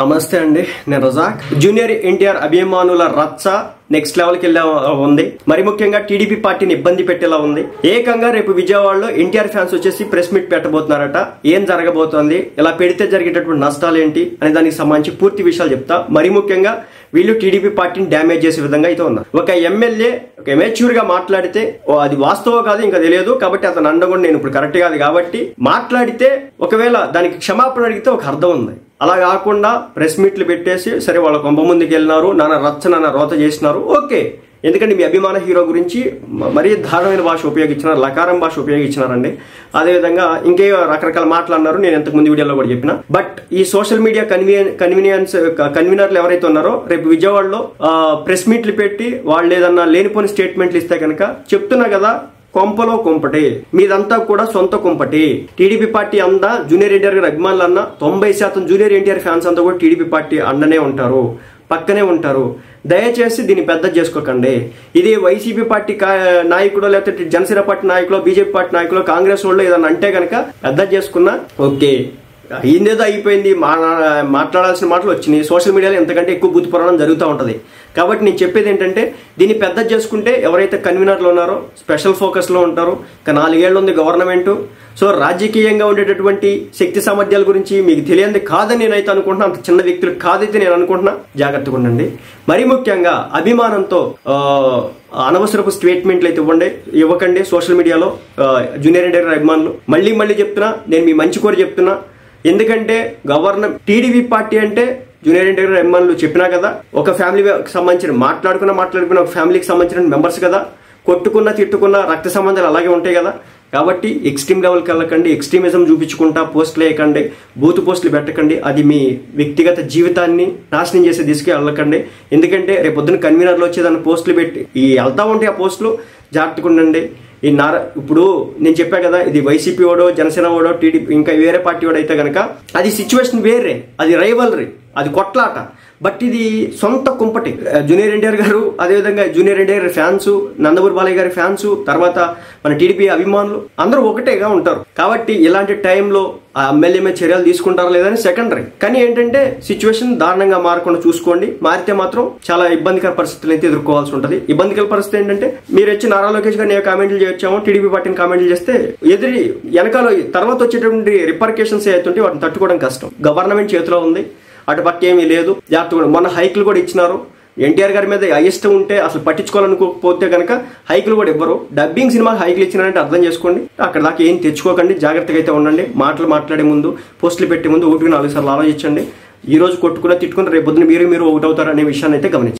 నమస్తే అండి, నేను రజాక్. జూనియర్ ఎన్టీఆర్ అభిమానుల రచ్చ నెక్స్ట్ లెవెల్ కి వెళ్ళే ఉంది. మరి ముఖ్యంగా టీడీపీ పార్టీని ఇబ్బంది పెట్టేలా ఉంది. ఏకంగా రేపు విజయవాడలో ఎన్టీఆర్ ఫ్యాన్స్ వచ్చేసి ప్రెస్ మీట్ పెట్టబోతున్నారట. ఏం జరగబోతోంది, ఇలా పెడితే జరిగేటటువంటి నష్టాలు ఏంటి అనే దానికి సంబంధించి పూర్తి విషయాలు చెప్తా. మరి ముఖ్యంగా వీళ్ళు టీడీపీ పార్టీని డ్యామేజ్ చేసే విధంగా అయితే ఉన్నారు. ఒక ఎమ్మెల్యే ఒక ఎమేచ్యూర్ గా మాట్లాడితే అది వాస్తవం కాదు ఇంకా తెలియదు కాబట్టి అతను అండకుండా నేను ఇప్పుడు కరెక్ట్ కాదు కాబట్టి మాట్లాడితే ఒకవేళ దానికి క్షమాపణ అడిగితే ఒక అర్థం ఉంది. అలా కాకుండా ప్రెస్ మీట్లు పెట్టేసి సరే వాళ్ళ కొంప ముందుకు వెళ్ళినారు, నాన్న రచ్చ నాన్న రోత చేసినారు, ఓకే. ఎందుకంటే మీ అభిమాన హీరో గురించి మరీ దారుణమైన భాష ఉపయోగించినారు, లకారం భాష ఉపయోగించినారండి. అదేవిధంగా ఇంకే రకరకాల మాటలు అన్నారు, నేను ఇంతకు ముందు వీడియోలో కూడా చెప్పిన. బట్ ఈ సోషల్ మీడియా కన్వీనర్లు ఎవరైతే ఉన్నారో రేపు విజయవాడలో ప్రెస్ మీట్లు పెట్టి వాళ్ళు ఏదన్నా లేనిపోని స్టేట్మెంట్లు ఇస్తే కనుక చెప్తున్నా కదా, కొంపలో కుంపటి, మీదంతా కూడా సొంత కుంపటి. టీడీపీ పార్టీ అందా జూనియర్ ఎన్టీఆర్ గారి అభిమానులు అన్న 90% జూనియర్ ఎన్టీఆర్ ఫ్యాన్స్ అంతా కూడా టీడీపీ పార్టీ అండనే ఉంటారు, పక్కనే ఉంటారు. దయచేసి దీన్ని పెద్ద చేసుకోకండి. ఇది వైసీపీ పార్టీ నాయకుడు లేకపోతే జనసేన పార్టీ నాయకులు, బీజేపీ పార్టీ నాయకులు, కాంగ్రెస్ వాళ్ళు ఏదన్నా అంటే కనుక పెద్ద చేసుకున్నా ఓకే, అయిందేదో అయిపోయింది. మాట్లాడాల్సిన మాటలు వచ్చినాయి. సోషల్ మీడియాలో ఎంతకంటే ఎక్కువ బూతు పురాణం జరుగుతూ ఉంటది. కాబట్టి నేను చెప్పేది ఏంటంటే దీన్ని పెద్ద చేసుకుంటే ఎవరైతే కన్వీనర్లు ఉన్నారో స్పెషల్ ఫోకస్ లో ఉంటారు. ఇంకా 4 ఏళ్ళు ఉంది గవర్నమెంట్. సో రాజకీయంగా ఉండేటటువంటి శక్తి సామర్థ్యాల గురించి మీకు తెలియంది కాదని నేనైతే అనుకుంటున్నా, అంత చిన్న వ్యక్తులు కాదైతే నేను అనుకుంటున్నా. జాగ్రత్తగా ఉండండి. మరీ ముఖ్యంగా అభిమానంతో అనవసరపు స్టేట్మెంట్లు అయితే ఇవ్వకండి సోషల్ మీడియాలో. జూనియర్ ఎన్టీఆర్ అభిమానులు మళ్ళీ చెప్తున్నా, నేను మీ మంచి కోరి చెప్తున్నా. ఎందుకంటే టీడీపీ పార్టీ అంటే జూనియర్ ఎన్టీఆర్ అభిమానులు చెప్పినా కదా, ఒక ఫ్యామిలీకి సంబంధించిన మాట్లాడుకున్న ఒక ఫ్యామిలీకి సంబంధించిన మెంబర్స్ కదా, కొట్టుకున్న తిట్టుకున్న రక్త సంబంధాలు అలాగే ఉంటాయి కదా. కాబట్టి ఎక్స్ట్రీమ్ లెవెల్కి వెళ్ళకండి, ఎక్స్ట్రీమిజం చూపించుకుంటా పోస్టులు వేయకండి, బూత్ పోస్టులు పెట్టకండి. అది మీ వ్యక్తిగత జీవితాన్ని నాశనం చేసే దిశకి వెళ్ళకండి. ఎందుకంటే రేపొద్దున కన్వీనర్లు వచ్చేదాన్ని పోస్టులు పెట్టి వెళ్తా ఉంటాయి ఆ పోస్టులు. జాగ్రత్తగా ఉండండి. ఇప్పుడు నేను చెప్పా కదా, ఇది వైసీపీ వాడో జనసేన వాడో టీడీపీ ఇంకా వేరే పార్టీ వాడు అయితే కనుక అది సిచ్యువేషన్ వేరే, అది రైవల్రీ, అది కొట్లాట. బట్ ఇది సొంత కుంపటి. జూనియర్ ఎన్టీఆర్ గారు, అదేవిధంగా జూనియర్ ఎన్టీఆర్ ఫ్యాన్స్, నందమూరి బాలయ్య గారి ఫ్యాన్స్, తర్వాత మన టీడీపీ అభిమానులు అందరూ ఒకటేగా ఉంటారు. కాబట్టి ఇలాంటి టైంలో ఆ ఎమ్మెల్యే మీద చర్యలు తీసుకుంటారా లేదని సెకండరీ. కానీ ఏంటంటే సిచ్యువేషన్ దారుణంగా మారకుండా చూసుకోండి. మారితే మాత్రం చాలా ఇబ్బందికర పరిస్థితులు అయితే ఎదుర్కోవాల్సి ఉంటుంది. ఇబ్బందికర పరిస్థితి ఏంటంటే మీరు వచ్చి నారా లోకేష్ గారు నేను కామెంట్లు చేయొచ్చామో, టీడీపీ పార్టీని కామెంట్లు చేస్తే వెనకాల తర్వాత వచ్చేటువంటి రిపర్కేషన్స్ అవుతుంటే వాటిని తట్టుకోవడం కష్టం. గవర్నమెంట్ చేతిలో ఉంది, అటు పక్క ఏమీ లేదు. జాగ్రత్తగా మొన్న హైకులు కూడా ఇచ్చినారు. ఎన్టీఆర్ గారి మీద అయిష్టం ఉంటే అసలు పట్టించుకోవాలనుకోకపోతే కనుక హైకులు కూడా ఇవ్వరు. డబ్బింగ్ సినిమాకి హైకులు ఇచ్చినారంటే అర్థం చేసుకోండి. అక్కడ దాకా ఏం తెచ్చుకోకండి, జాగ్రత్తగా అయితే ఉండండి. మాట్లాడే ముందు, పోస్టులు పెట్టే ముందు 1-4 సార్లు ఆలోచించండి. ఈ రోజు కొట్టుకున్న తిట్టుకున్న రేపు పొద్దున మీరు ఒకటవుతారు అనే విషయాన్ని అయితే గమనించండి.